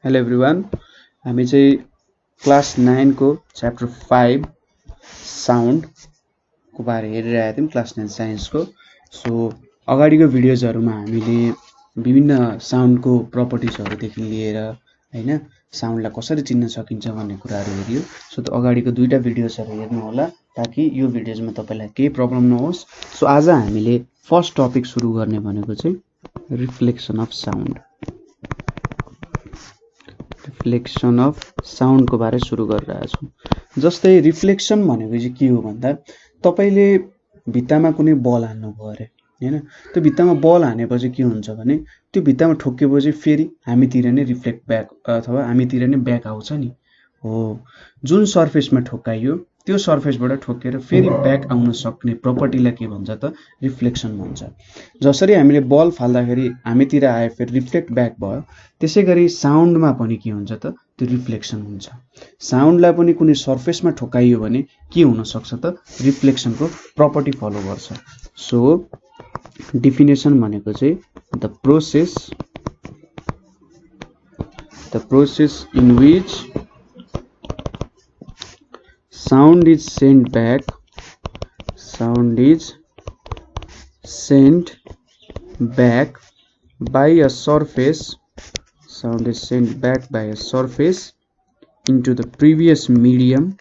Hello everyone, हामी चाहिँ class 9 को च्याप्टर 5 साउन्ड को बारे हेरिरहेका थियौँ क्लास 9 साइन्सको। सो अगाडिको भिडियोजहरुमा हामीले विभिन्न साउन्डको प्रपर्टिजहरुदेखि लिएर हैन साउन्डलाई कसरी चिन्न सकिन्छ भन्ने कुराहरु हेरियो। सो त्यो अगाडिको दुईटा भिडियोजहरु हेर्नु होला ताकि यो भिडियोजमा तपाईलाई केही प्रब्लम नहोस्। सो आज हामीले फर्स्ट टपिक सुरु गर्ने भनेको चाहिँ reflection of sound. Reflection of sound को बारे सुरु गरिरहेको छु। जस्तै रिफ्लेक्सन भनेको चाहिँ के हो भन्दा तपाईले भित्तामा कुनै बल हान्नुभयो अरे हैन, त्यो भित्तामा बल हानेपछि के हुन्छ भने त्यो भित्तामा ठोक्केपछि फेरि हामीतिर नै रिफ्लेक्ट ब्याक अथवा हामीतिर नै ब्याक आउँछ नि हो। जुन सर्फेसमा ठोक्काइयो त्यो सर्फेसबाट ठोकेर फेरि ब्याक आउन सक्ने प्रपर्टीलाई के भन्छ त रिफ्लेक्सन भन्छ। जसरी हामीले बल फाल्दाखेरि हामीतिर आयो फेरि रिफ्लेक्ट ब्याक भयो, त्यसैगरी साउन्डमा पनि के हुन्छ त त्यो रिफ्लेक्सन हुन्छ। साउन्डलाई पनि कुनै सर्फेसमा ठोक्काइयो भने के हुन सक्छ त रिफ्लेक्सनको प्रपर्टी फलो गर्छ। सो डेफिनेसन भनेको चाहिँ the process in which sound is sent back by a surface into the previous medium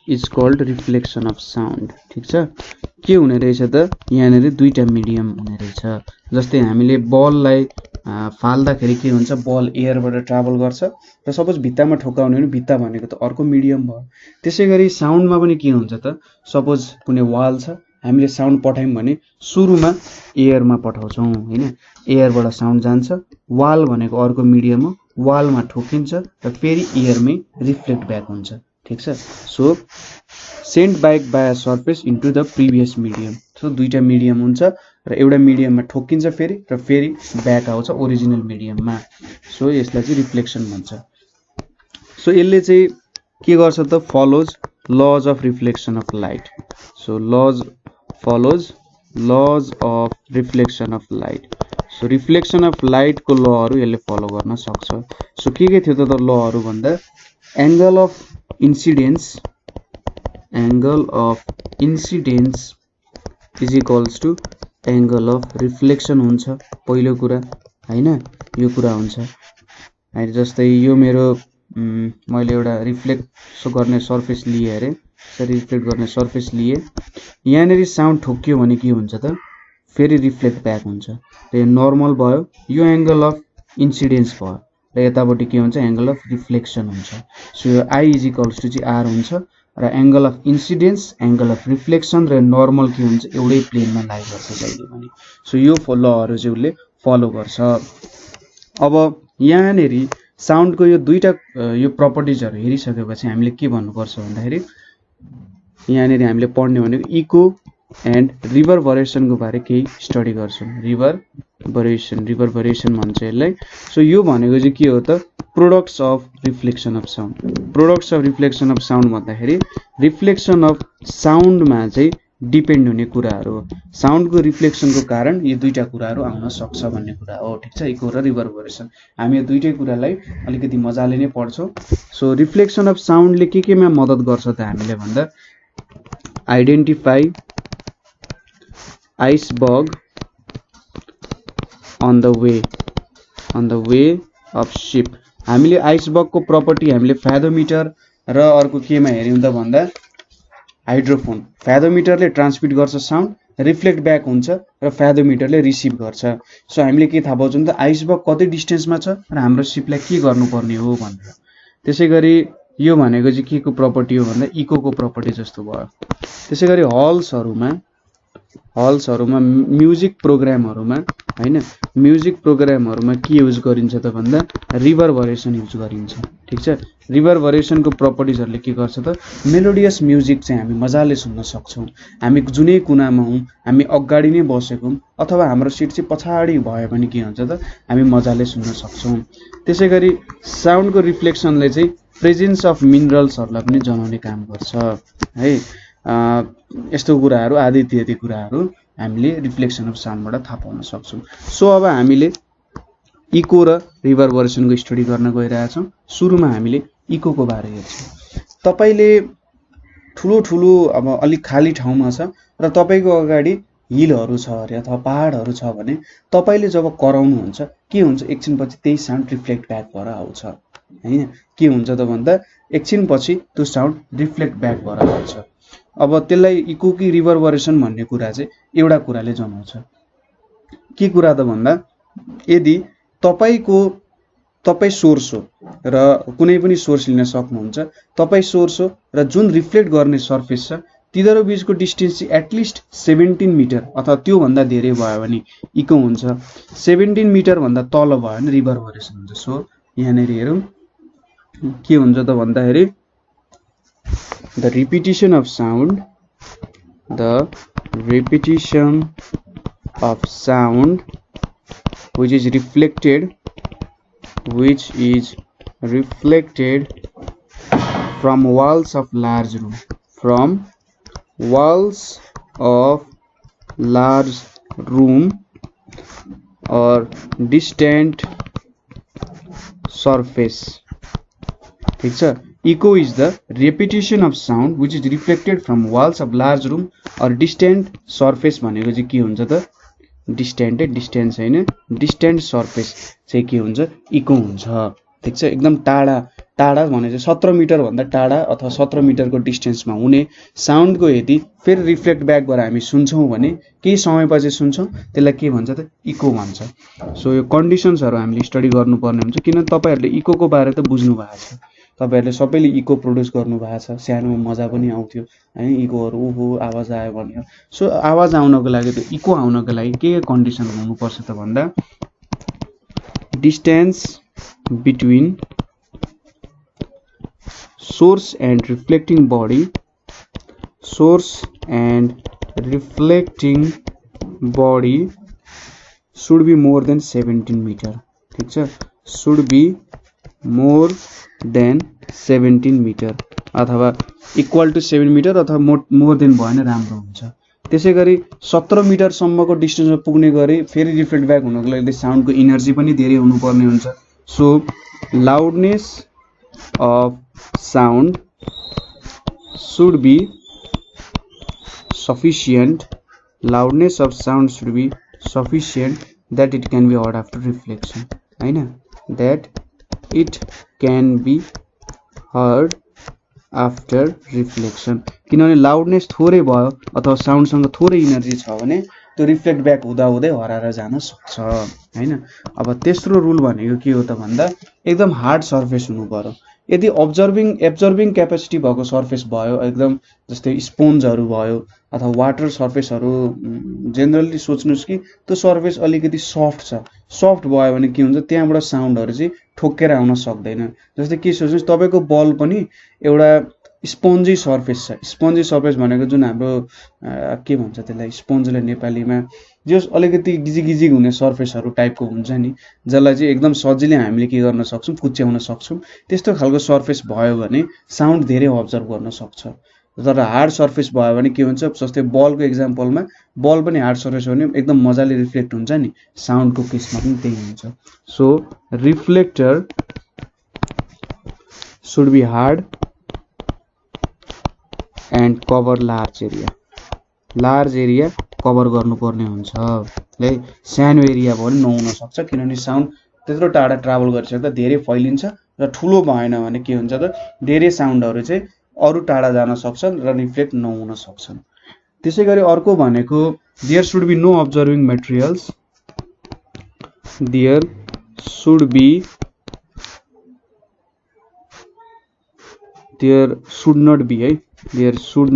is called reflection of sound। ठीक छ, के हुने रहेछ त यहाँनेर दुईटा मिडियम हुने रहेछ। जस्तै हामीले बललाई फाल्दाखेरि के हुन्छ, बल एयरबाट ट्राभल गर्छ र सपोज भित्तामा ठोक्काउने भने भित्ता भनेको त अर्को मिडियम भयो। त्यसैगरी साउन्डमा पनि के हुन्छ त, सपोज कुनै वाल छ, हामीले साउन्ड पठायौं भने सुरुमा एयरमा पठाउँछौं हैन, एयरबाट साउन्ड जान्छ, वाल भनेको अर्को मिडियम हो, वालमा ठोकिन्छ र फेरि एयरमै रिफ्लेक्ट ब्याक हुन्छ। ठीक छ, so sent back by a surface into the previous medium. So दुईटा मिडियम हुन्छ र एउटा मिडियममा ठोकिन्छ फेरि र फेरि ब्याक आउँछ ओरिजिनल मिडियममा। सो यसलाई चाहिँ रिफ्लेक्सन भन्छ। सो यसले चाहिँ के गर्छ त follows lodge of reflection of light. So follows lodge of reflection of light. So reflection of light को लहरु यसले फलो गर्न सक्छ। सो के थियो त लहरु भन्दा angle of incidence is equals to angle of reflection हुन्छ पहिलो कुरा हैन, यो कुरा हुन्छ हैन। जस्तै यो मेरो मैले एउटा रिफ्लेक्ट गर्ने सर्फेस लिए अरे, सरी रिफ्लेक्ट गर्ने सर्फेस लिए, यहाँनेरि साउन्ड ठोक्कियो भने के हुन्छ त फेरि रिफ्लेक्ट ब्याक हुन्छ र यो नर्मल भयो, यो एंगल अफ इन्सिडेन्स भयो र यतापट्टि के हुन्छ एंगल अफ रिफ्लेक्सन हुन्छ। सो यो आई इज इक्वल्स टु चाहिँ आर हुन्छ र angle of incidence, angle of reflection र नर्मल के हुन्छ एउटै प्लेनमा लाई गर्छ जहिले पनि। सो यो लहरु चाहिँ उले फलो गर्छ। अब यहाँनेरि साउन्डको यो दुईटा यो प्रपर्टिजहरु हेरिसकेपछि हामीले के भन्नुपर्छ भन्दाखेरि यहाँनेरि हामीले पढ्ने भनेको इको एन्ड रिभरबरेसन को बारे केही स्टडी गर्छौं। रिभरबरेसन भन्छ यसलाई। सो यो भनेको चाहिँ के हो त products of reflection of sound. Products of reflection of sound भन्दाखेरि रिफ्लेक्सन अफ साउन्डमा चाहिँ डिपेन्ड हुने कुराहरु हो। साउन्डको रिफ्लेक्सनको कारण यो दुईटा कुराहरु आउन सक्छ भन्ने कुरा हो। ठीक छ, इको र रिभरबरेसन हामी यो दुईटै कुरालाई अलिकति मजाले नै पढ्छौं। सो रिफ्लेक्सन अफ साउन्डले केमा मद्दत गर्छ त हामीले भन्दा identify iceberg on the way of ship। हामीले आइसबर्ग को प्रपर्टी हामीले फेदोमिटर र अर्को केमा हेर्यौं त भन्दा हाइड्रोफोन। फेदोमिटरले ट्रान्समिट गर्छ साउन्ड, रिफ्लेक्ट ब्याक हुन्छ र फेदोमिटरले रिसिभ गर्छ। सो हामीले के थाहा पाउँछौं त आइसबर्ग कति डिस्टेन्समा छ र हाम्रो शिपलाई के गर्नुपर्ने हो भनेर। त्यसैगरी यो भनेको चाहिँ के को प्रपर्टी हो भन्दा इको को प्रपर्टी जस्तो भयो। त्यसैगरी हल्सहरुमा म्युजिक प्रोग्रामहरुमा हैन, म्युजिक प्रोग्रामहरुमा के युज गरिन्छ त भन्दा रिभरबरेसन युज गरिन्छ। ठीक छ, रिभरबरेसन को प्रपर्टिजहरुले के गर्छ त मेलोडियस म्युजिक चाहिँ हामी मजाले सुन्न सक्छौं। हामी जुनै कुनामा हौं, हामी अगाडि नै बसेको हौं अथवा हाम्रो सिट चाहिँ पछाडी भयो भने के हुन्छ त हामी मजाले सुन्न सक्छौं। त्यसैगरी साउन्डको रिफ्लेक्सनले चाहिँ प्रेजेन्स अफ मिनरल्सहरुलाई पनि जनाउने काम गर्छ है। यस्तो कुराहरू आदि इत्यादि कुराहरू हामीले रिफ्लेक्सन अफ साउन्डबाट थाहा पाउन सक्छौँ। सो अब हामीले इको र रिभरबरेसनको स्टडी गर्न गइरहेछौँ। सुरुमा हामीले इकोको बारे हेर्छौँ। तपाईले ठुलो अब अलिक खाली ठाउँमा छ र तपाईको अगाडि हिलहरू छ अरे अथवा पहाडहरू छ भने तपाईले जब कराउनुहुन्छ के हुन्छ, एकछिनपछि त्यही साउन्ड रिफ्लेक्ट ब्याक भएर आउँछ हैन। के हुन्छ त भन्दा एकछिनपछि त्यो साउन्ड रिफ्लेक्ट ब्याक भएर आउँछ। अब त्यसलाई इको कि रिभरबरेसन भन्ने कुरा चाहिँ एउटा कुराले जनाउँछ। के कुरा त भन्दा यदि तपाई सोर्स हो र कुनै पनि सोर्स लिन सक्नुहुन्छ, तपाई सोर्स हो र जुन रिफ्लेक्ट गर्ने सर्फेस छ तिनीहरू बीचको डिस्टेन्स चाहिँ एटलिस्ट 17 मिटर अथवा त्यो भन्दा धेरै भयो भने इको हुन्छ। 17 मिटर भन्दा तल भयो भने रिभरबरेसन हुन्छ। सो यहाँनेर हेरौँ के हुन्छ त भन्दाखेरि the repetition of sound which is reflected from walls of large room or distant surface। ठीक छ। Echo is the repetition of sound which is reflected from walls of large room or distant surface भनेको चाहिँ के हुन्छ त, distance हैन, distant surface चाहिँ के हुन्छ, इको हुन्छ। ठीक छ। एकदम टाढा भने चाहिँ 17 मिटर भन्दा टाढा अथवा 17 मिटरको डिस्टेन्समा हुने साउन्डको यदि फेरि रिफ्लेक्ट ब्याक गरेर हामी सुन्छौँ भने केही समयपछि सुन्छौँ त्यसलाई के भन्छ त, इको भन्छ। सो यो कन्डिसन्सहरू हामीले स्टडी गर्नुपर्ने हुन्छ, किन तपाईहरुले इकोको बारे त बुझ्नु भएको छ। तपाईहरुले सबैले इको प्रोड्युस गर्नु भएको छ। सानोमा मजा पनि आउँथ्यो हैन, इकोहरु ओहो आवाज आयो भन्ने। सो आवाज आउनको लागि त इको आउनको लागि के कन्डिसन हुनुपर्छ त भन्दा distance between source and reflecting body should be more than 17 meter। ठीक छ, should be more than 17 meter अथवा इक्वल टु 7 मिटर अथवा मोर देन भयो भने राम्रो हुन्छ। त्यसैगरी 17 मिटर सम्मको डिस्टेन्समा पुग्ने गरी फेरि रिफ्लेक्ट ब्याक हुनको लागि साउन्डको इनर्जी पनि धेरै हुनुपर्ने हुन्छ। So loudness of sound should be sufficient that it can be heard after reflection हैन, that it can be heard after reflection। किनभने लाउडनेस थोरै भयो अथवा साउन्डसँग थोरै इनर्जी छ भने त्यो रिफ्लेक्ट ब्याक हुँदा हुँदै हराएर जान सक्छ हैन। अब तेस्रो रुल भनेको के हो त भन्दा एकदम हार्ड सर्फेस हुनु पर्यो। यदि एब्जर्भिङ क्यापेसिटी भएको सर्फेस भयो, एकदम जस्तै स्पोन्जहरू भयो अथवा वाटर सर्फेसहरू, जेनरली सोच्नुस् कि त्यो सर्फेस अलिकति सफ्ट भयो भने के हुन्छ, त्यहाँबाट साउन्डहरू चाहिँ ठोक्केर आउन सक्दैन। जस्तै के सोच्नुस्, तपाईको बल पनि एउटा स्पोन्जी सर्फेस छ। स्पोन्जी सर्फेस भनेको जुन हाम्रो के भन्छ त्यसलाई, स्पोन्जलाई नेपालीमा जस अलिकति गिजी हुने सर्फेसहरू टाइपको हुन्छ नि, जसलाई चाहिँ एकदम सजिलै हामीले के गर्न सक्छौँ, कुच्याउन सक्छौँ। त्यस्तो खालको सर्फेस भयो भने साउन्ड धेरै अब्जर्भ गर्न सक्छ। तर हार्ड सर्फेस भयो भने के हुन्छ, जस्तै बलको एक्जाम्पलमा बल पनि हार्ड सर्फेस हो भने एकदम मजाले रिफ्लेक्ट हुन्छ नि, साउन्डको केसमा पनि त्यही हुन्छ। So reflector should be hard and cover large area cover गर्नुपर्ने हुन्छ है। सानो एरिया भयो भने नहुन सक्छ, किनभने साउन्ड त्यत्रो टाढा ट्राभल गरिसक्दा धेरै फैलिन्छ र ठुलो भएन भने के हुन्छ त, धेरै साउन्डहरू चाहिँ अरू टाढा जान सक्छन् र रिफ्लेक्ट नहुन सक्छन्। त्यसैगरी अर्को भनेको there should be no absorbing materials, there should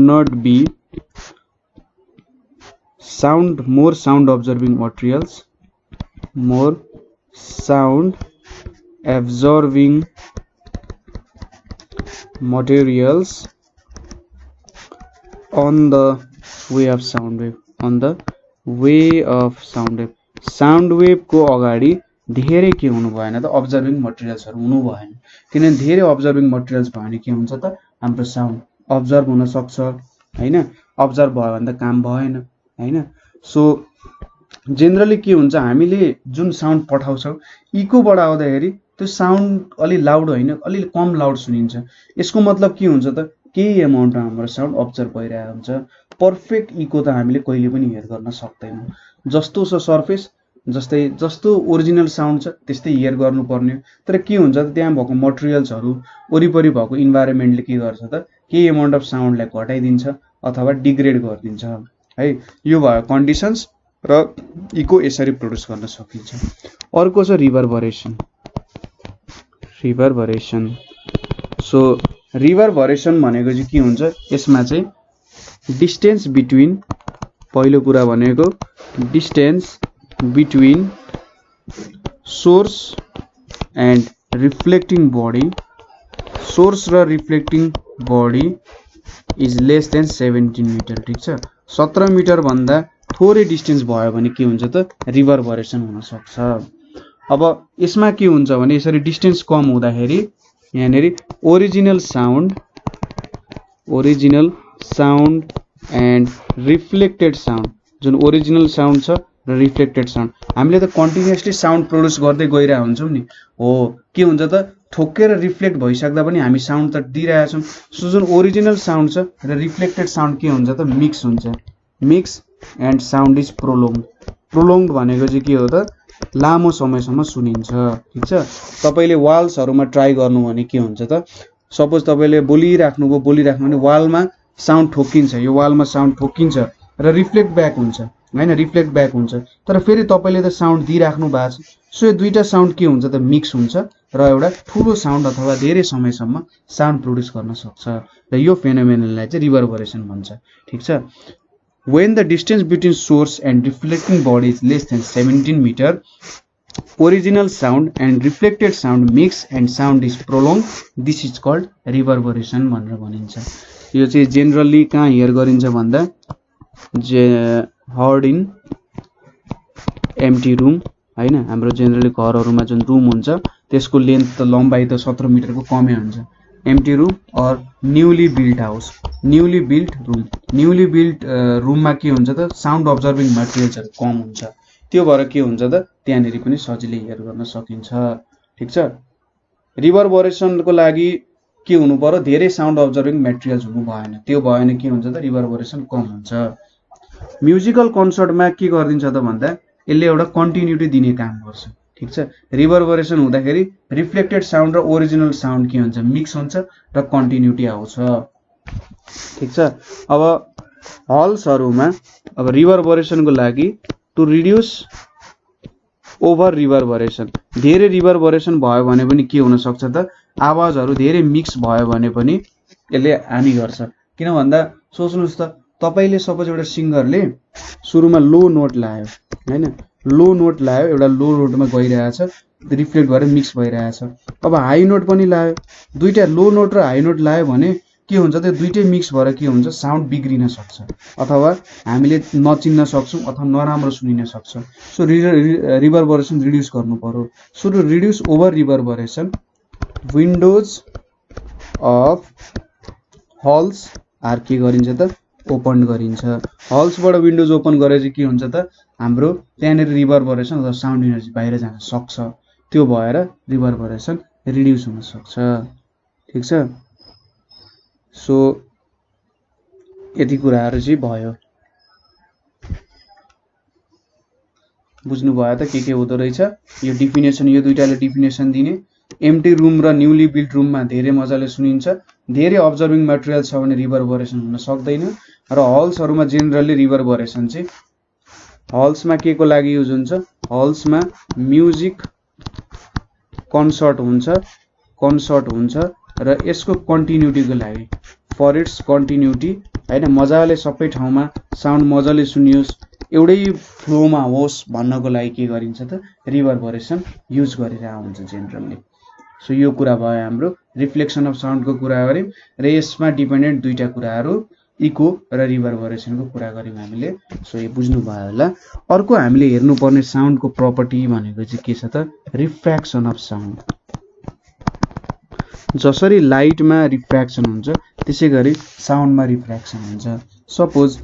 not be more sound absorbing materials on the way of sound wave। Sound wave को अगाडि धेरै के हुनु भएन त, अब्जर्भिङ मटेरियल्सहरू हुनु भएन। किनभने धेरै अब्जर्भिङ मटेरियल्स भयो भने के हुन्छ त, हाम्रो साउन्ड अब्जर्भ हुन सक्छ, हैन, अब्जर्भ भयो भने त काम भएन हैन। सो जेनरली के हुन्छ, हामीले जुन साउन्ड पठाउँछौँ इकोबाट आउँदाखेरि त्यो साउन्ड अलि लाउड होइन, अलि कम लाउड सुनिन्छ। यसको मतलब के हुन्छ त, केही एमाउन्टमा हाम्रो साउन्ड अब्जर्भ भइरहेको हुन्छ। पर्फेक्ट इको त हामीले कहिले पनि हेयर गर्न सक्दैनौँ। जस्तो छ सर्फेस, जस्तो ओरिजिनल साउन्ड छ त्यस्तै हेयर गर्नुपर्ने। तर के हुन्छ त, त्यहाँ भएको मटेरियल्सहरू वरिपरि भएको इन्भाइरोमेन्टले के गर्छ त, केही एमाउन्ट अफ साउन्डलाई घटाइदिन्छ अथवा डिग्रेड गरिदिन्छ है। यो भयो कन्डिसन्स र इको यसरी प्रोड्युस गर्न सकिन्छ। अर्को छ रिभर्बरेसन। रिभर्बरेसन, सो रिभर्बरेसन भनेको चाहिँ के हुन्छ, यसमा चाहिँ डिस्टेन्स बिट्विन, पहिलो कुरा भनेको distance between source and reflecting body, source र reflecting body is less than 17 metre. ठिक छ, 17 मिटर भन्दा थोरै डिस्टेन्स भयो भने के हुन्छ त, रिभर्बरेसन हुन सक्छ। अब यसमा के हुन्छ भने, यसरी डिस्टेन्स कम हुँदाखेरि यहाँनेरि original sound and reflected sound, जुन ओरिजिनल साउन्ड छ र रिफ्लेक्टेड साउन्ड, हामीले त कन्टिन्युअसली साउन्ड प्रोड्युस गर्दै गइरहेको हुन्छौँ नि, हो के हुन्छ त, ठोक्केर रिफ्लेक्ट भइसक्दा पनि हामी साउन्ड त दिइरहेका छौँ। सो जुन ओरिजिनल साउन्ड छ र रिफ्लेक्टेड साउन्ड के हुन्छ त, मिक्स हुन्छ। Mix and sound is prolonged. Prolonged भनेको चाहिँ के हो त, लामो समयसम्म सुनिन्छ। ठिक छ, तपाईँले वाल्सहरूमा ट्राई गर्नु भने के हुन्छ त, सपोज तपाईँले बोलिराख्नु भने वालमा साउन्ड ठोकिन्छ, यो वालमा साउन्ड ठोकिन्छ र रिफ्लेक्ट ब्याक हुन्छ हैन, रिफ्लेक्ट ब्याक हुन्छ। तर फेरि तपाईँले त साउन्ड दिइराख्नु भएको छ। सो यो दुईटा साउन्ड के हुन्छ त, मिक्स हुन्छ र एउटा ठुलो साउन्ड अथवा धेरै समयसम्म साउन्ड प्रोड्युस गर्न सक्छ। र यो फेनोमेनललाई चाहिँ रिभर्बरेसन भन्छ। ठिक छ, when the distance between source and reflecting body is less than 17 meter, original sound and reflected sound mix and sound is prolonged, this is called reverberation भनेर भनिन्छ। यो चाहिँ जेनरली कहाँ हियर गरिन्छ भन्दा, हर्ड इन एम्प्टी रुम हैन। हाम्रो generally घरहरूमा जुन रुम हुन्छ त्यसको लेन्थ त लम्बाइ त 17 मिटरको कमै हुन्छ। एम्प्टी रुम और newly built house, newly built room, newly built रुममा के हुन्छ त, साउन्ड अब्जर्भिङ मटेरियल्सहरू कम हुन्छ। त्यो भएर के हुन्छ त, त्यहाँनेरि पनि सजिलै हेयर गर्न सकिन्छ। ठिक छ, रिभर्बरेसनको लागि के हुनु पर्यो, धेरै साउन्ड अब्जर्भिङ मटेरियल्स हुनु भएन। त्यो भएन के हुन्छ त, रिभर्बरेसन कम हुन्छ। म्युजिकल कन्सर्टमा के गरिदिन्छ त भन्दा, यसले एउटा कन्टिन्युटी दिने काम गर्छ। ठिक छ, रिभर्बरेसन हुँदाखेरि रिफ्लेक्टेड साउन्ड र ओरिजिनल साउन्ड के हुन्छ, मिक्स हुन्छ र कन्टिन्युटी आउँछ। ठिक छ, अब हल्सहरूमा अब रिभर्बरेसनको लागि टु रिड्युस ओभर रिभर्बरेसन, धेरै रिभर्बरेसन भयो भने पनि के हुन सक्छ त, आवाजहरू धेरै मिक्स भयो भने पनि यसले हानि गर्छ। किन भन्दा सोच्नुहोस् त, तपाईँले सपोज एउटा सिङ्गरले सुरुमा लो नोट लायो हैन, लो नोट लायो, एउटा लो नोटमा गइरहेछ, रिफ्लेक्ट भएर मिक्स भइरहेछ। अब हाई नोट पनि लायो, दुईटा लो नोट र हाई नोट लायो भने के हुन्छ त, दुईटै मिक्स भएर के हुन्छ, साउन्ड बिग्रिन सक्छ अथवा हामीले नचिन्न सक्छौँ अथवा नराम्रो सुनिन सक्छ। सो रिभर्बरेसन रिड्युस गर्नु पर्यो। So to reduce over reverberation, windows of halls are के गरिन्छ त, ओपन गरिन्छ। हल्सबाट विन्डोज ओपन गरेर चाहिँ के हुन्छ त, हाम्रो त्यहाँनिर रिभर्बरेसन अथवा साउन्ड एनर्जी बाहिर जान सक्छ। त्यो भएर रिभर्बरेसन रिड्युस हुन सक्छ। ठिक छ, सो यति कुराहरू चाहिँ भयो। बुझ्नुभयो त के हुँदो रहेछ। यो डिफिनेसन, यो दुईटाले डिफिनेसन दिने। एम्प्टी रुम र न्यूली बिल्ट रुममा धेरै मजाले सुनिन्छ, धेरै अब्जर्भिङ मटेरियल छ भने रिभर्बरेसन हुन सक्दैन। र हल्सहरूमा जेनरली रिभर्बरेसन चाहिँ हल्समा के को लागि युज हुन्छ, हल्समा म्युजिक कन्सर्ट हुन्छ र यसको कन्टिन्युटीको लागि, फर इट्स कन्टिन्युटी हैन, मजाले सबै ठाउँमा साउन्ड मजाले सुनियोस्, एउटै फ्लोमा होस् भन्नको लागि के गरिन्छ त, रिभर्बरेसन युज गरिरहेको हुन्छ जेनरली। सो यो कुरा भयो हाम्रो रिफ्लेक्सन अफ साउन्डको कुरा गऱ्यौँ र यसमा डिपेन्डेन्ट दुईटा कुराहरू इको र रिभर्बरेसनको कुरा गऱ्यौँ हामीले। सो यो बुझ्नुभयो होला। अर्को हामीले हेर्नुपर्ने साउन्डको प्रपर्टी भनेको चाहिँ के छ त, रिफ्र्याक्सन अफ साउन्ड। जसरी लाइटमा रिफ्र्याक्सन हुन्छ त्यसैगरी साउन्डमा रिफ्र्याक्सन हुन्छ। सपोज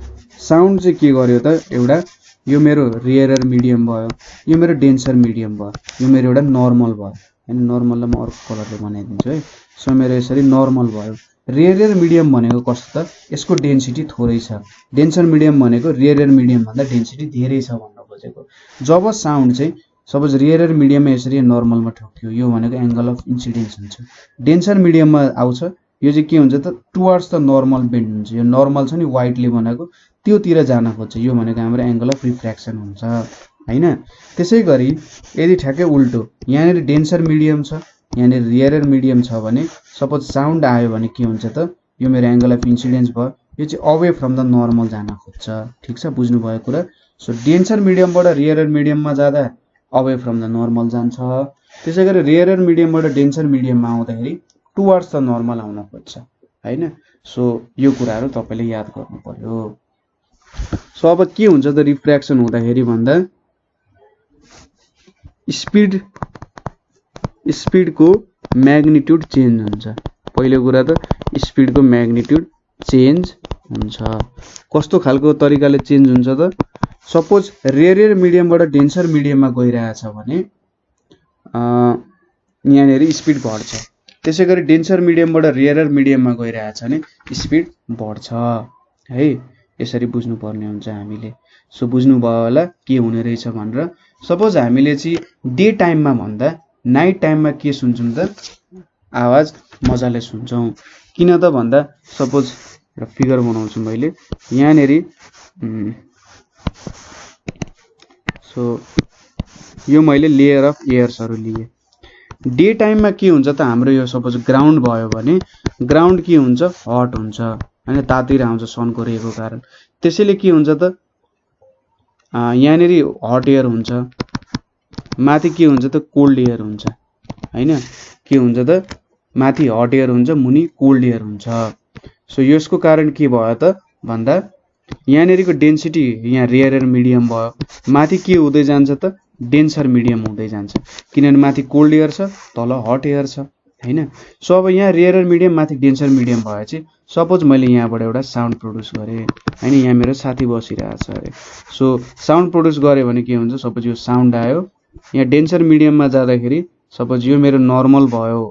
साउन्ड चाहिँ के गर्यो त एउटा यो मेरो रेयर मिडियम भयो, यो मेरो डेन्सर मिडियम भयो, यो मेरो एउटा नर्मल भयो हैन। नर्मललाई म अर्को कलरले बनाइदिन्छु है। सो मेरो यसरी नर्मल भयो। रेयर मिडियम भनेको कस्तो त यसको डेन्सिटी थोरै छ, डेन्सर मिडियम भनेको रेयर मिडियम भन्दा डेन्सिटी धेरै छ भन्न खोजेको। जब साउन्ड चाहिँ सपोज रेयर मिडियममा यसरी नर्मलमा ठोक्यो, यो भनेको एंगल अफ इन्सिडेन्स हुन्छ। डेन्सर मिडियममा आउँछ, यो चाहिँ के हुन्छ त टुवर्ड्स द नर्मल बेन्ड हुन्छ। यो नर्मल छ नि वाइटले बनाएको त्योतिर जान खोज्छ, यो भनेको हाम्रो एंगल अफ रिफ्र्याक्सन हुन्छ हैन। त्यसैगरी यदि ठ्याक्कै उल्टो यहाँनिर डेन्सर मिडियम छ, यहाँनिर रेयर मिडियम छ भने सपोज साउन्ड आयो भने के हुन्छ त यो मेरो एंगल अफ इन्सिडेन्स भयो, यो चाहिँ अवे फ्रम द नर्मल जान खोज्छ। ठीक छ, बुझ्नु भयो कुरा। सो डेन्सर मिडियमबाट रेयर मिडियममा जाँदा अवे फ्रम द नर्मल जान्छ। त्यसैगरी रेयर मिडियमबाट डेन्सर मिडियममा आउँदाखेरि टुवर्ड्स द नर्मल आउन खोज्छ हैन। सो यो कुराहरू तपाईले याद गर्नु पर्यो। सो अब के हुन्छ त रिफ्र्याक्सन हुँदाखेरि भन्दा स्पिडको म्याग्निट्युड चेन्ज हुन्छ। पहिलो कुरा त स्पिडको म्याग्निट्युड चेन्ज हुन्छ। कस्तो खालको तरिकाले चेन्ज हुन्छ त सपोज रेयर मिडियमबाट डेन्सर मिडियममा गइरहेछ भने यहाँनिर स्पिड घट्छ। त्यसैगरी डेन्सर मिडियमबाट रेयर मिडियममा गइरहेछ भने स्पिड बढ्छ है। यसरी बुझ्नु पर्ने हुन्छ हामीले। सो बुझ्नु भयो होला के हुने रहेछ भनेर। सपोज हामीले चाहिँ डे टाइममा भन्दा नाइट टाइममा के सुन्छौं त आवाज मजाले सुन्छौं। किन त भन्दा सपोज एउटा फिगर बनाउँछु मैले यहाँनेरि। सो यो मैले लेयर अफ एयर्सहरु लिए। डे टाइममा के हुन्छ त हाम्रो यो सपोज ग्राउन्ड भयो भने ग्राउन्ड के हुन्छ हट हुन्छ हैन, तातिर आउँछ सनको रेको कारण। त्यसैले के हुन्छ त यहाँनेरि हट एयर हुन्छ, माथि के हुन्छ त कोल्ड एयर हुन्छ हैन। के हुन्छ त माथि हट एयर हुन्छ, मुनि कोल्ड एयर हुन्छ। सो यसको कारण के भयो त भन्दा यहाँनेरिको डेन्सिटी यहाँ रेयर मिडियम भयो, माथि के हुँदै जान्छ त डेन्सर मिडियम हुँदै जान्छ किनभने माथि कोल्ड एयर छ तल हट एयर छ हैन। सो अब यहाँ रेयर मिडियम माथि डेन्सर मिडियम भएपछि सपोज मैले यहाँबाट एउटा साउन्ड प्रोड्युस गरे हैन, यहाँ मेरो साथी बसिरहेछ अरे। सो साउन्ड प्रोड्युस गरे भने के हुन्छ सपोज यो साउन्ड आयो यहाँ डेन्सर मिडियममा जाँदाखेरि सपोज यो मेरो नर्मल भयो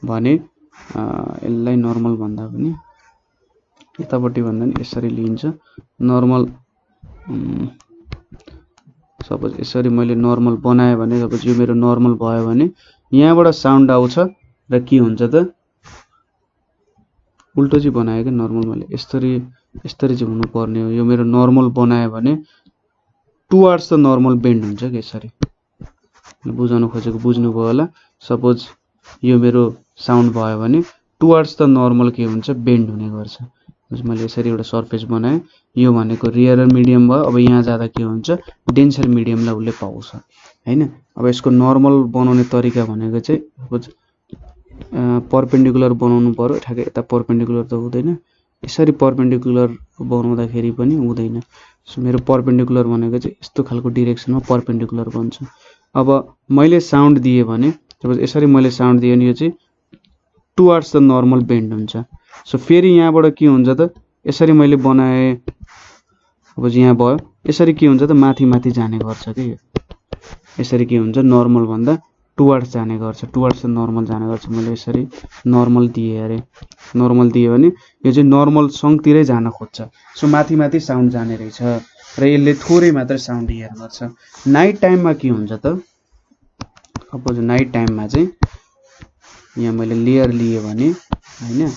भने यसलाई नर्मल भन्दा पनि यतापट्टि भन्दा नि यसरी लिन्छ नर्मल। सपोज यसरी मैले नर्मल बनाए भने सपोज यो मेरो नर्मल भयो भने यहाँबाट साउन्ड आउँछ र के हुन्छ त उल्टो चाहिँ बनाए के नर्मल मैले यसरी चाहिँ हुनु पर्ने हो। यो मेरो नर्मल बनाए भने टुवर्ड्स द नर्मल बेन्ड हुन्छ के यसरी। बुझाउन खोजेको बुझ्नु भयो होला। सपोज यो मेरो साउन्ड भयो भने टुवर्ड्स द नर्मल के हुन्छ बेन्ड हुने गर्छ। मैले यसरी एउटा सर्फेस बनाए, यो भनेको रेयर मिडियम भयो। अब यहाँ जाँदा के हुन्छ डेन्सर मिडियमलाई उसले पाउँछ हैन। अब यसको नर्मल बनाउने तरिका भनेको चाहिँ सपोज परपेन्डिकुलर बनाउनु पर्यो। ठ्याक्कै यता परपेन्डिकुलर त हुँदैन, यसरी परपेन्डिकुलर बनाउँदाखेरि पनि हुँदैन। सो मेरो परपेन्डिकुलर भनेको चाहिँ यस्तो खालको डाइरेक्सनमा परपेन्डिकुलर बन्छ। अब मैले साउन्ड दिए भने सपोज यसरी मैले साउन्ड दिए भने यो चाहिँ टुवर्ड्स द नर्मल बेन्ड हुन्छ। सो फेरि यहाँबाट के हुन्छ त यसरी मैले बनाए अब यहाँ भयो यसरी के हुन्छ त माथि माथि जाने गर्छ के यो। यसरी के हुन्छ नर्मल भन्दा टुवर्ड्स जाने गर्छ, टुवर्ड्स द नर्मल जाने गर्छ। मैले यसरी नर्मल दिए अरे, नर्मल दिए भने यो चाहिँ नर्मल सँगतिरै जान खोज्छ। सो माथि माथि साउन्ड जाने रहेछ र यसले थोरै मात्र साउन्ड हियर गर्छ। नाइट टाइममा के हुन्छ त सपोज नाइट टाइममा चाहिँ यहाँ मैले लेयर लिए भने हैन।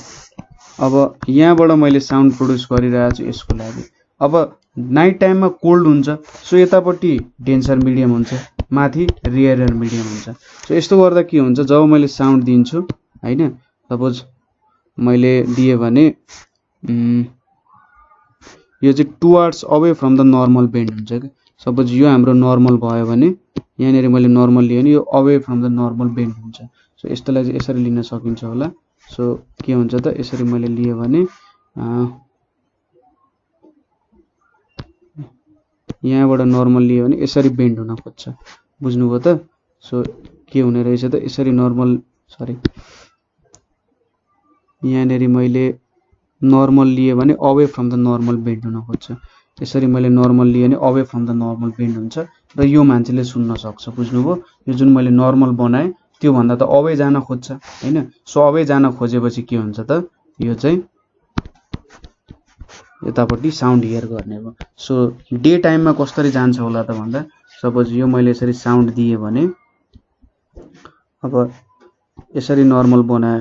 अब यहाँबाट मैले साउन्ड प्रोड्युस गरिरहेको छु यसको लागि। अब नाइट टाइममा कोल्ड हुन्छ सो यतापट्टि डेन्सर मिडियम हुन्छ, माथि रेयर मिडियम हुन्छ। सो यस्तो गर्दा के हुन्छ जब मैले साउन्ड दिन्छु हैन, सपोज मैले दिए भने यो चाहिँ towards away from the normal bend हुन्छ के। सपोज यो हाम्रो नर्मल भयो भने यहाँनेरि मैले नर्मल लिए भने यो away from the normal bend हुन्छ। सो यस्तोलाई चाहिँ यसरी लिन सकिन्छ होला। सो के हुन्छ त यसरी मैले लिए भने यहाँबाट नर्मल लिए भने यसरी बेन्ड हुन खोज्छ। बुझ्नुभयो त। सो के हुने रहेछ त यसरी नर्मल सरी यहाँनेरि मैले नर्मल लिए भने away from the normal bend हुन खोज्छ, यसरी मैले नर्मल लिए भने away from the normal bend हुन्छ र यो मान्छेले सुन्न सक्छ। बुझ्नुभयो? यो जुन मैले नर्मल बनाएँ त्यो भन्दा त अवे जान खोज्छ हैन। सो अवे जान खोजेपछि के हुन्छ त यो चाहिँ यतापट्टि साउन्ड हियर गर्ने भयो। सो डे टाइममा कसरी जान्छ होला त भन्दा सपोज यो मैले यसरी साउन्ड दिए भने अब यसरी नर्मल बनाए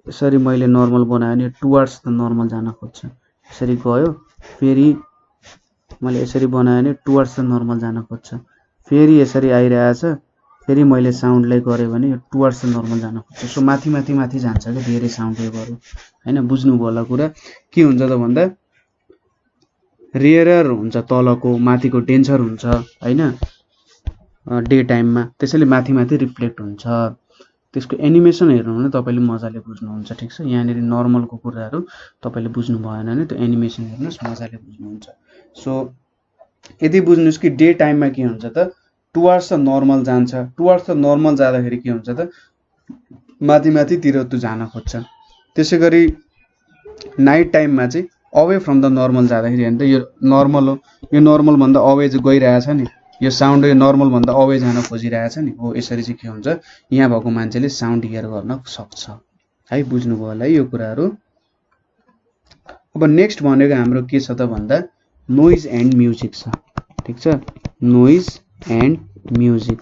यसरी मैले नर्मल बनाएँ भने टुवर्ड्स द नर्मल जान खोज्छ, यसरी गयो फेरि मैले यसरी बनाएँ भने टुवर्ड्स द नर्मल जान खोज्छ, फेरि यसरी आइरहेछ फेरि मैले साउन्डलाई गरेँ भने यो टुवर्ड्स द नर्मल जान खोज्छ। सो माथि माथि माथि जान्छ क्या धेरै साउन्ड यो गरौँ हैन। बुझ्नुभयो होला कुरा? के हुन्छ त भन्दा रेयरर हुन्छ तलको, माथिको डेन्सर हुन्छ हैन डे टाइममा, त्यसैले माथि माथि रिफ्लेक्ट हुन्छ। त्यसको एनिमेसन हेर्नु भने तपाईले मजाले बुझ्नुहुन्छ। ठीक छ? यहाँनेरि नर्मलको कुराहरू तपाईले बुझ्नु भएन भने त्यो एनिमेसन हेर्नुस् मजाले बुझ्नुहुन्छ। सो यदि बुझ्नुस् कि डे टाइममा के हुन्छ त टुवर्ड्स द नर्मल जान्छ, टुवर्ड्स द नर्मल जाँदाखेरि के हुन्छ त माथि माथितिर त्यो जान खोज्छ। त्यसै गरी नाइट टाइममा चाहिँ अवे फ्रम द नर्मल जाँदाखेरि हेर्नु त यो नर्मल हो, यो नर्मल भन्दा अवे चाहिँ गइरहेछ नि, यो साउन्ड यो नर्मल भन्दा अवे जान खोजिरहेछ नि हो। यसरी चाहिँ के हुन्छ यहाँ भएको मान्छेले साउन्ड हियर गर्न सक्छ है। बुझ्नुभयो होला यो कुराहरू? अब नेक्स्ट भनेको हाम्रो के छ त भन्दा नोइज एन्ड म्युजिक छ। ठीक छ? Noise and music.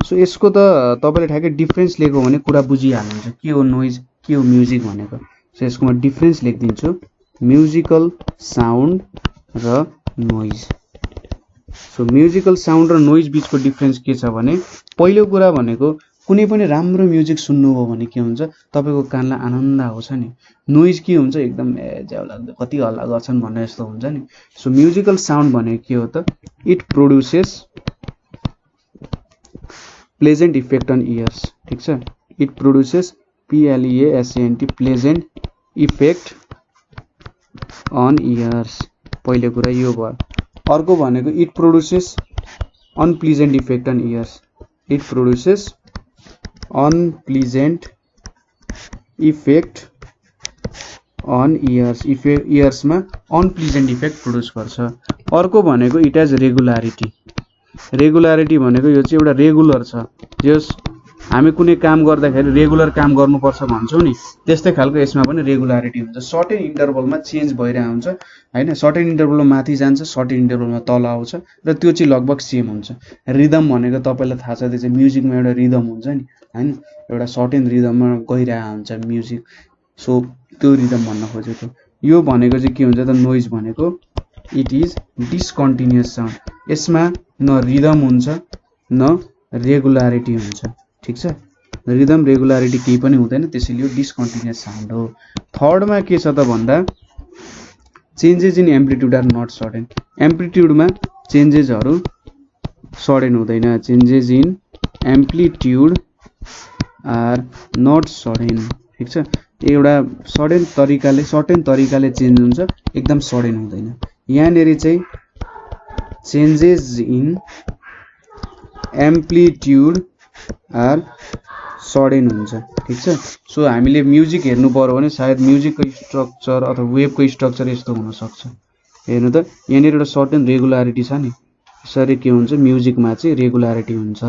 सो यसको त तपाईले ठ्याक्कै डिफरेन्स लेख्यो भने कुरा बुझिहाल्नुहुन्छ के हो नोइज के हो म्युजिक भनेको। सो यसको म डिफरेन्स लेखिदिन्छु, म्युजिकल साउन्ड र नोइज। सो म्युजिकल साउन्ड र नोइज बिचको डिफरेन्स के छ भने पहिलो कुरा भनेको कुनै पनि राम्रो म्युजिक सुन्नुभयो भने के हुन्छ तपाईको कानलाई आनन्द आउँछ नि। नोइज के हुन्छ एकदम ज्याउ लाग्दो कति हल्ला गर्छन् भन्ने जस्तो हुन्छ नि। सो म्युजिकल साउन्ड भनेको के हो त it produces pleasant effect on ears. ठीक छ? It produces PLEASENT pleasant effect on ears. पहिलो कुरा यो भयो। अर्को भनेको it produces unpleasant effect on ears. It produces unpleasant effect on ears. इयर्समा अनप्लिजेन्ट इफेक्ट प्रोड्युस गर्छ। अर्को भनेको इट हेज रेगुलारिटी। रेगुलारिटी भनेको यो चाहिँ एउटा रेगुलर छ, जस हामी कुनै काम गर्दाखेरि रेगुलर काम गर्नुपर्छ भन्छौँ नि त्यस्तै खालको यसमा पनि रेगुलारिटी हुन्छ। सर्टेन इन्टरभलमा चेन्ज भइरहेको हुन्छ हैन। सर्टेन इन्टरभलमा माथि जान्छ, सर्टेन इन्टरभलमा तल आउँछ र त्यो चाहिँ लगभग सेम हुन्छ। रिदम भनेको तपाईलाई थाहा छ त्यो चाहिँ म्युजिकमा एउटा रिदम हुन्छ नि हैन, एउटा सर्टेन रिदममा गइरहेको हुन्छ म्युजिक। सो त्यो रिदम भन्न खोजेको। यो भनेको चाहिँ के हुन्छ त नोइज भनेको इट इज डिसकन्टिन्युअस साउन्ड। यसमा न रिदम हुन्छ न रेगुलारिटी हुन्छ। ठीक छ? रिदम रेगुलारिटी केही पनि हुँदैन, त्यसैले यो डिसकन्टिन्युअस साउन्ड हो। थर्डमा के छ त भन्दा changes in amplitude are not sudden. एम्प्लिट्युडमा चेन्जेसहरू सडन हुँदैन। Changes in amplitude are not sudden. ठीक छ? एउटा सर्टेन तरिकाले चेन्ज हुन्छ, एकदम सडन हुँदैन। यहाँनेरि चाहिँ changes in amplitude are sudden हुन्छ। ठीक छ? सो हामीले म्युजिक हेर्नु पर्यो भने सायद म्युजिकको स्ट्रक्चर अथवा वेभको स्ट्रक्चर यस्तो हुन सक्छ। हेर्नु त यहाँनिर एउटा सर्टेन रेगुलारिटी छ नि, यसरी के हुन्छ म्युजिकमा चाहिँ रेगुलारिटी हुन्छ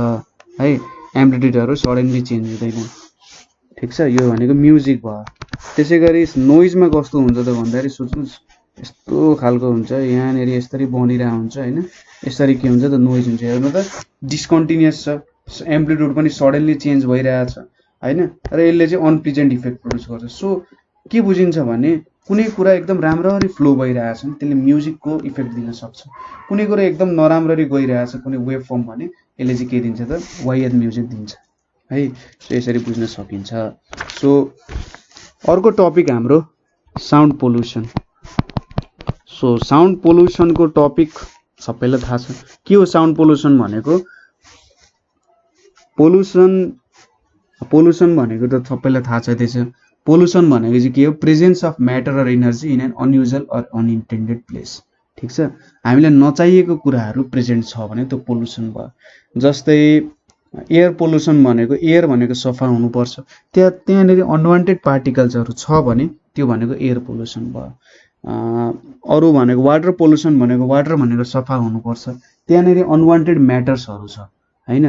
है, एम्प्लिट्युडहरू सडनली चेन्ज हुँदैन। ठीक छ? यो भनेको म्युजिक भयो। त्यसै गरी नोइजमा कस्तो हुन्छ त भन्दाखेरि सोच्नुस् यस्तो खालको हुन्छ, यहाँनेरि यसरी बनिरहेको हुन्छ हैन, यसरी के हुन्छ त नोइज हुन्छ। हेर्नु त डिसकन्टिन्युअस छ, एम्प्लिट्युड पनि सडनली चेन्ज भइरहेछ हैन, र यसले चाहिँ अनप्लिजेन्ट इफेक्ट प्रोड्युस गर्छ। सो के बुझिन्छ भने कुनै कुरा एकदम राम्ररी फ्लो भइरहेछ नि त्यसले म्युजिकको इफेक्ट दिन सक्छ। कुनै कुरा एकदम नराम्ररी गइरहेछ कुनै वेभ फर्म भने यसले चाहिँ के दिन्छ त वायद म्युजिक दिन्छ है। सो यसरी बुझ्न सकिन्छ। सो अर्को टपिक हाम्रो साउन्ड पोल्युसन। सो साउन्ड पोल्युसनको टपिक सबैलाई थाहा छ के हो। साउन्ड पोल्युसन भनेको पोल्युसन भनेको त सबैलाई थाहा छ त्यसो। पोल्युसन भनेको चाहिँ के हो presence of matter or energy in an unusual or unintended place. ठीक छ? हामीलाई नचाहिएको कुराहरू प्रेजेन्ट छ भने त्यो पोल्युसन भयो। जस्तै एयर पोल्युसन भनेको एयर भनेको सफा हुनुपर्छ, त्यहाँनिर अनवान्टेड पार्टिकल्सहरू छ भने त्यो भनेको एयर पोल्युसन भयो। अरू भनेको वाटर पोल्युसन भनेको वाटर भनेको सफा हुनुपर्छ, त्यहाँनिर अनवान्टेड म्याटर्सहरू छ होइन,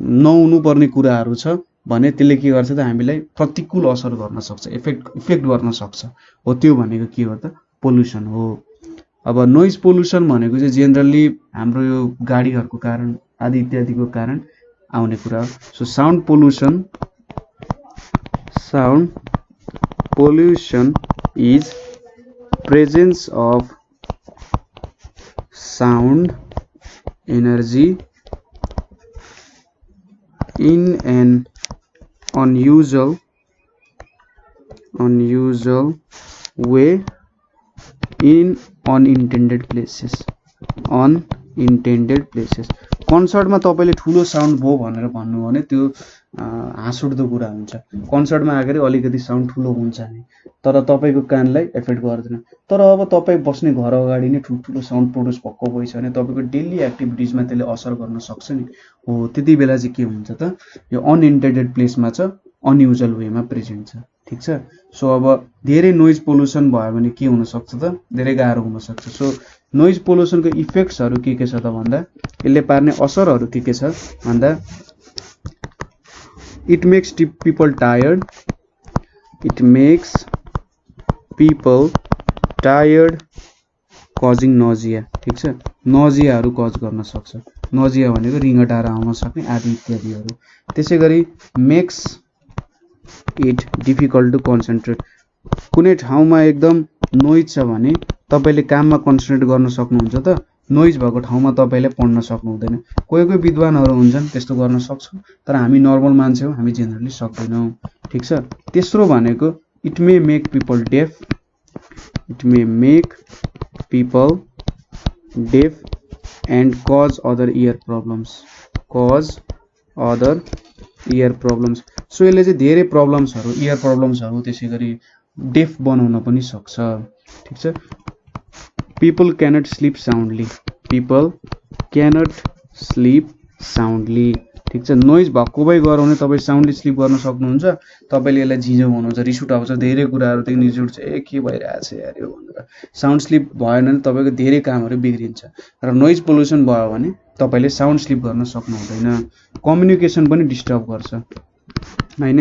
नहुनुपर्ने कुराहरू छ भने त्यसले के गर्छ त हामीलाई प्रतिकूल असर गर्न सक्छ, इफेक्ट गर्न सक्छ, हो त्यो भनेको के हो त पोल्युसन हो। अब नोइज पोल्युसन भनेको चाहिँ जेनरली हाम्रो यो गाडीहरूको कारण आदि इत्यादिको कारण आउने कुरा हो। So sound pollution is presence of sound energy in an unusual way in unintended places। कन्सर्टमा तपाईँले ठुलो साउन्ड भयो भनेर भन्नु भने त्यो हाँसउठ्दो कुरा हुन्छ। कन्सर्टमा आएर अलिकति साउन्ड ठुलो हुन्छ नि, तर तपाईँको कानलाई एफेक्ट गर्दैन। तर अब तपाईँ बस्ने घर अगाडि नै ठुल्ठुलो साउन्ड प्रड्युस भएको भइछ भने तपाईँको डेली एक्टिभिटिजमा त्यसले असर गर्न सक्छ नि, हो त्यति बेला चाहिँ के हुन्छ त यो अनइन्टेन्डेड प्लेसमा छ, अनयुजुअल वेमा प्रेजेन्ट छ, ठिक छ। सो अब धेरै नोइज पोल्युसन भयो भने के हुनसक्छ त धेरै गाह्रो हुनसक्छ। सो नोइज पोल्युसनको इफेक्ट्सहरू के छ त भन्दा यसले पार्ने असरहरू के छ भन्दा it makes people tired, causing nausea, ठिक छ, नजियाहरू कज गर्न सक्छ। नजिया भनेको रिङ्गटाएर आउन सक्ने आदि इत्यादिहरू। त्यसै गरी makes it difficult to concentrate, कुनै ठाउँमा एकदम नोइज छ भने तपाईँले काममा कन्सन्ट्रेट गर्न सक्नुहुन्छ त, नोइज भएको ठाउँमा तपाईँले पढ्न सक्नु हुँदैन। कोही विद्वानहरू हुन्छन् त्यस्तो गर्न सक्छौँ, तर हामी नर्मल मान्छे हौँ, हामी जेनरली सक्दैनौँ, ठिक छ। तेस्रो भनेको it may make people deaf and cause other ear problems. So यसले चाहिँ धेरै प्रब्लम्सहरू, इयर प्रब्लम्सहरू, त्यसै गरी डेफ बनाउन पनि सक्छ, ठिक छ। people cannot sleep soundly, ठिक छ। नोइज भएको भए गराउने तपाईँ साउन्डली स्लिप गर्न सक्नुहुन्छ, तपाईँले यसलाई झिझो भन्नुहुन्छ, रिस उठाउँछ, धेरै कुराहरूदेखि रिस उठ्छ, के भइरहेछ यार यो भनेर। साउन्ड स्लिप भएन भने तपाईँको धेरै कामहरू बिग्रिन्छ। र नोइज पोल्युसन भयो भने तपाईँले साउन्ड स्लिप गर्न सक्नु हुँदैन। कम्युनिकेसन पनि डिस्टर्ब गर्छ होइन,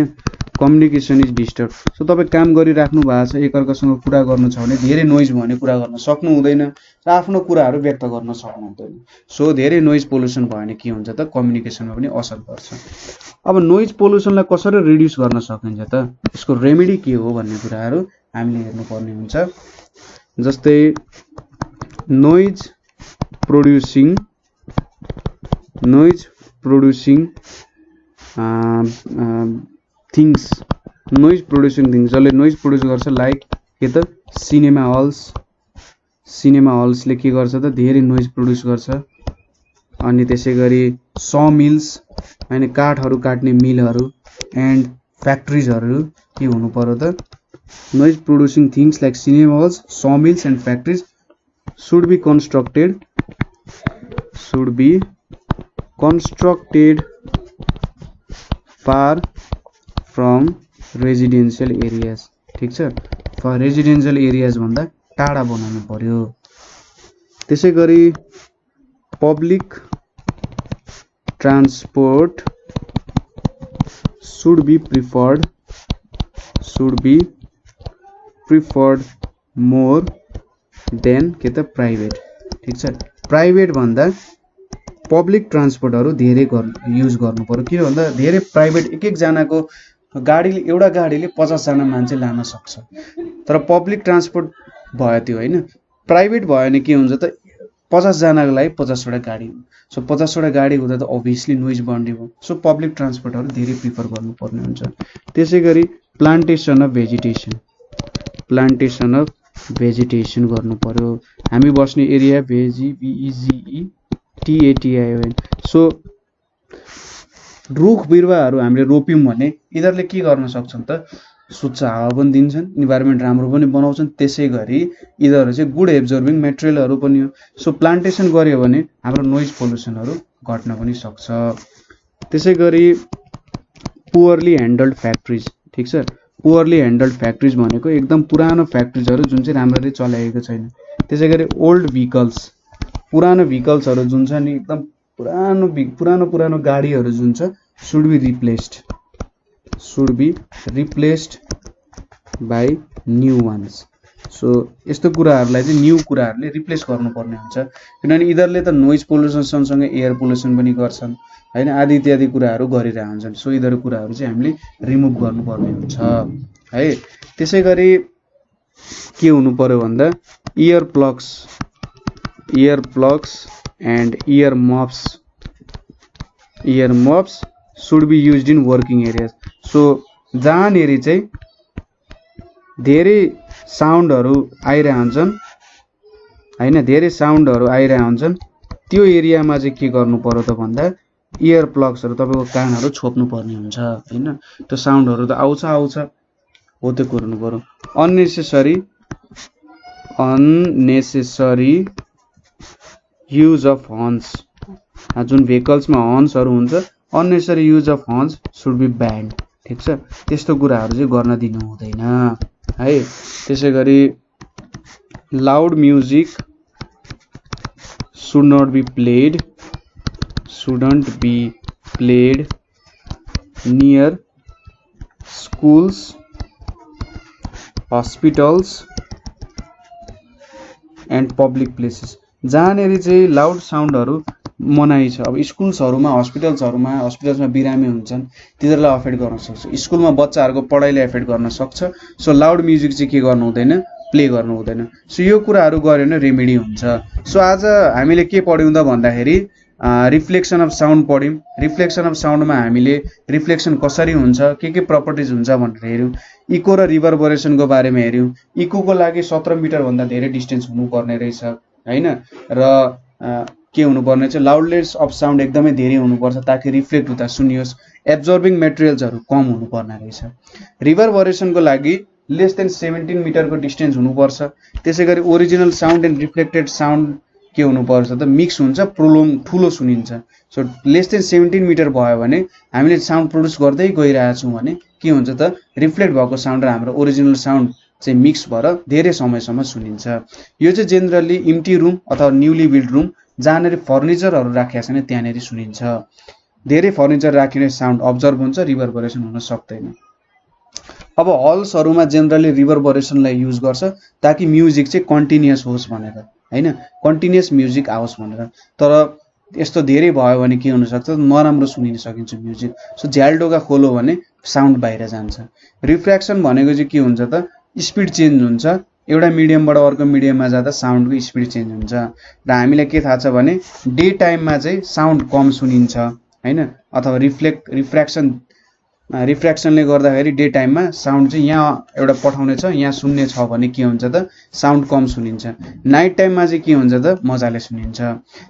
कम्युनिकेसन इज डिस्टर्ब। सो तपाईँ काम गरिराख्नु भएको छ, एकअर्कासँग कुरा गर्नु छ भने धेरै नोइज भयो भने कुरा गर्न सक्नु हुँदैन र आफ्नो कुराहरू व्यक्त गर्न सक्नु हुँदैन। सो धेरै नोइज पोल्युसन भयो भने के हुन्छ त कम्युनिकेसनमा पनि असर पर्छ। अब नोइज पोल्युसनलाई कसरी रिड्युस गर्न सकिन्छ त, यसको रेमेडी के हो भन्ने कुराहरू हामीले हेर्नुपर्ने हुन्छ। जस्तै नोइज प्रोड्युसिङ थिङ्स जसले नोइज प्रड्युस गर्छ, लाइक के त सिनेमा हल्सले के गर्छ त धेरै नोइज प्रड्युस गर्छ। अनि त्यसै गरी स मिल्स होइन, काठहरू काट्ने मिलहरू एन्ड फ्याक्ट्रिजहरू के हुनु पर्यो त, noise producing things like cinema halls, saw mills and factories should be constructed far from residential areas, ठिक छ। रेजिडेन्शियल एरियाज भन्दा टाढा बनाउनु पर्यो। त्यसै गरी public transport should be preferred more than के त प्राइभेट, ठिक छ। प्राइभेट भन्दा पब्लिक ट्रान्सपोर्टहरू धेरै युज गर्नु पर्यो। किन भन्दा धेरै प्राइभेट एकजनाको गाडीले, एउटा गाडीले 50 जना मान्छे लान सक्छ, तर पब्लिक ट्रान्सपोर्ट भयो त्यो होइन। प्राइभेट भयो भने के हुन्छ त 50 जनाको लागि 50 वटा गाडी हो। सो 50 वटा गाडी हुँदा त अभियसली नोइज बढ्ने भयो। सो पब्लिक ट्रान्सपोर्टहरू धेरै प्रिफर गर्नुपर्ने हुन्छ। त्यसै गरी प्लान्टेसन अफ भेजिटेसन गर्नु पर्यो। हामी बस्ने एरिया VEGETATION। सो रुख बिरुवाहरू हामीले रोप्यौँ भने यिनीहरूले के गर्न सक्छन् त स्वच्छ हावा पनि दिन्छन्, इन्भाइरोमेन्ट राम्रो पनि बनाउँछन्, त्यसै गरी यिनीहरू चाहिँ गुड एब्जर्भिङ मेटेरियलहरू पनि हो। सो प्लान्टेसन गर्यो भने हाम्रो नोइज पोल्युसनहरू घट्न पनि सक्छ। त्यसै गरी पुअरली ह्यान्डल्ड फ्याक्ट्रिज, ठिक छ। पुअरली ह्यान्डल्ड फ्याक्ट्रिज भनेको एकदम पुरानो फ्याक्ट्रिजहरू जुन चाहिँ राम्ररी चलाएको छैन। त्यसै गरी ओल्ड भेहिकल्स, पुरानो भेहिकल्सहरू जुन छ नि एकदम पुरानो गाडीहरू जुन छ should be replaced by new ones. So यस्तो कुराहरूलाई चाहिँ न्यू कुराहरूले रिप्लेस गर्नुपर्ने हुन्छ, किनभने यिनीहरूले त नोइज पोल्युसन सँगसँगै एयर पोल्युसन पनि गर्छन् हैन, आदि इत्यादि कुराहरू गरिरहेका हुन्छन्। सो यिनीहरू कुराहरू चाहिँ हामीले रिमुभ गर्नुपर्ने हुन्छ है। त्यसै गरी के हुनु पर्यो भन्दा ear plugs and ear muffs should be used in working areas. So जहाँनेरि चाहिँ धेरै साउन्डहरू आइरहेका हुन्छन् हैन, धेरै साउन्डहरू आइरहेका हुन्छन्, त्यो एरियामा चाहिँ के गर्नु पर्यो त भन्दा इयर प्लग्सहरू तपाईँको कानहरू छोप्नु पर्ने हुन्छ हैन। त्यो साउन्डहरू त आउँछ हो, त्यो गर्नु पर्यो। अननेसेसरी युज अफ हर्न्स, जुन भेहिकल्समा हर्न्सहरू हुन्छ unnecessary use of horns should be banned, ठिक छ। त्यस्तो कुराहरू चाहिँ गर्न दिनु हुँदैन है। त्यसै गरी loud music shouldn't be played near schools, hospitals and public places। जहाँनेरि चाहिँ लाउड साउन्डहरू मनाइ छ, अब स्कुल्सहरूमा हस्पिटल्समा बिरामी हुन्छन्, तिनीहरूलाई अफेक्ट गर्न सक्छ, स्कुलमा बच्चाहरूको पढाइले एफेक्ट गर्न सक्छ। सो लाउड म्युजिक चाहिँ के गर्नु हुँदैन, प्ले गर्नु हुँदैन। सो यो कुराहरू गऱ्यो भने रेमेडी हुन्छ। सो आज हामीले के पढ्यौँ त भन्दाखेरि रिफ्लेक्सन अफ साउन्ड पढ्यौँ। रिफ्लेक्सन अफ साउन्डमा हामीले रिफ्लेक्सन कसरी हुन्छ, के प्रपर्टिज हुन्छ भनेर हेऱ्यौँ। इको र रिभरबरेसनको बारेमा हेऱ्यौँ। इकोको लागि 17 मिटरभन्दा धेरै डिस्टेन्स हुनुपर्ने रहेछ हैन, र के हुनुपर्ने चाहिँ लाउडनेस अफ साउन्ड एकदमै धेरै हुनुपर्छ ताकि रिफ्लेक्ट हुँदा सुनियोस्। एब्जर्बिङ मेटेरियल्सहरू कम हुनुपर्ने रहेछ। रिभरबरेसनको लागि लेस देन 17 मिटरको डिस्टेन्स हुनुपर्छ। त्यसै गरी original sound and reflected sound के हुनुपर्छ त मिक्स हुन्छ, ठुलो सुनिन्छ। सो लेस देन 17 मिटर भयो भने हामीले साउन्ड प्रड्युस गर्दै गइरहेछौँ भने के हुन्छ त रिफ्लेक्ट भएको साउन्ड र हाम्रो ओरिजिनल साउन्ड चाहिँ मिक्स भएर धेरै समयसम्म सुनिन्छ। यो चाहिँ जेनरली इम्टी रुम अथवा न्युली बिल्ड रुम जहाँनेरि फर्निचरहरू राखेका छैन त्यहाँनेरि सुनिन्छ। धेरै फर्निचर राखिने साउन्ड अब्जर्भ हुन्छ, रिभरबरेसन हुन सक्दैन। अब हल्सहरूमा जेनरली रिभरबरेसनलाई युज गर्छ ताकि म्युजिक चाहिँ कन्टिन्युअस होस् भनेर हैन, कन्टिन्युअस म्युजिक आओस् भनेर। तर यस्तो धेरै भयो भने के हुनसक्छ, नराम्रो सुनिन सकिन्छ म्युजिक। सो झ्यालडोका खोलो भने साउन्ड बाहिर जान्छ। रिफ्र्याक्सन भनेको चाहिँ के हुन्छ त स्पिड चेन्ज हुन्छ, एउटा मिडियमबाट अर्को मिडियममा जाँदा साउन्डको स्पिड चेन्ज हुन्छ। र हामीलाई के थाहा छ भने डे टाइममा चाहिँ साउन्ड कम सुनिन्छ हैन, अथवा रिफ्र्याक्सनले गर्दाखेरि डे टाइममा साउन्ड चाहिँ यहाँ एउटा पठाउने छ, यहाँ सुन्ने छ भने के हुन्छ त साउन्ड कम सुनिन्छ। नाइट टाइममा चाहिँ के हुन्छ त मजाले सुनिन्छ।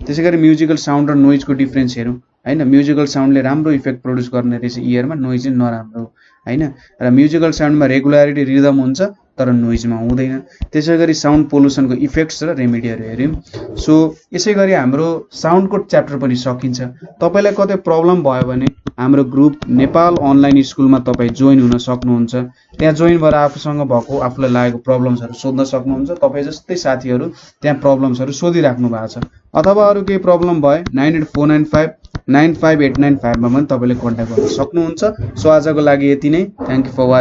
त्यसै गरी म्युजिकल साउन्ड र नोइजको डिफ्रेन्स हेरौँ हैन। म्युजिकल साउन्डले राम्रो इफेक्ट प्रड्युस गर्ने रहेछ इयरमा, नोइज चाहिँ नराम्रो हैन। र म्युजिकल साउन्डमा रेगुलारिटी रिदम हुन्छ तर नोइजमा हुँदैन। त्यसै गरी साउन्ड पोल्युसनको इफेक्ट्स र रेमेडीहरू हेऱ्यौँ। सो यसै गरी हाम्रो साउन्डको च्याप्टर पनि सकिन्छ। तपाईँलाई कतै प्रब्लम भयो भने हाम्रो ग्रुप नेपाल अनलाइन स्कुलमा तपाईँ जोइन हुन सक्नुहुन्छ। त्यहाँ जोइन भएर आफूसँग भएको आफूलाई लागेको प्रब्लम्सहरू सोध्न सक्नुहुन्छ। तपाईँ जस्तै साथीहरू त्यहाँ प्रब्लम्सहरू सोधिराख्नु भएको छ, अथवा अरू केही प्रब्लम भए 9849595895 मा पनि तपाईँले कन्ट्याक्ट गर्न सक्नुहुन्छ। सो आजको लागि यति नै। Thank you for watching.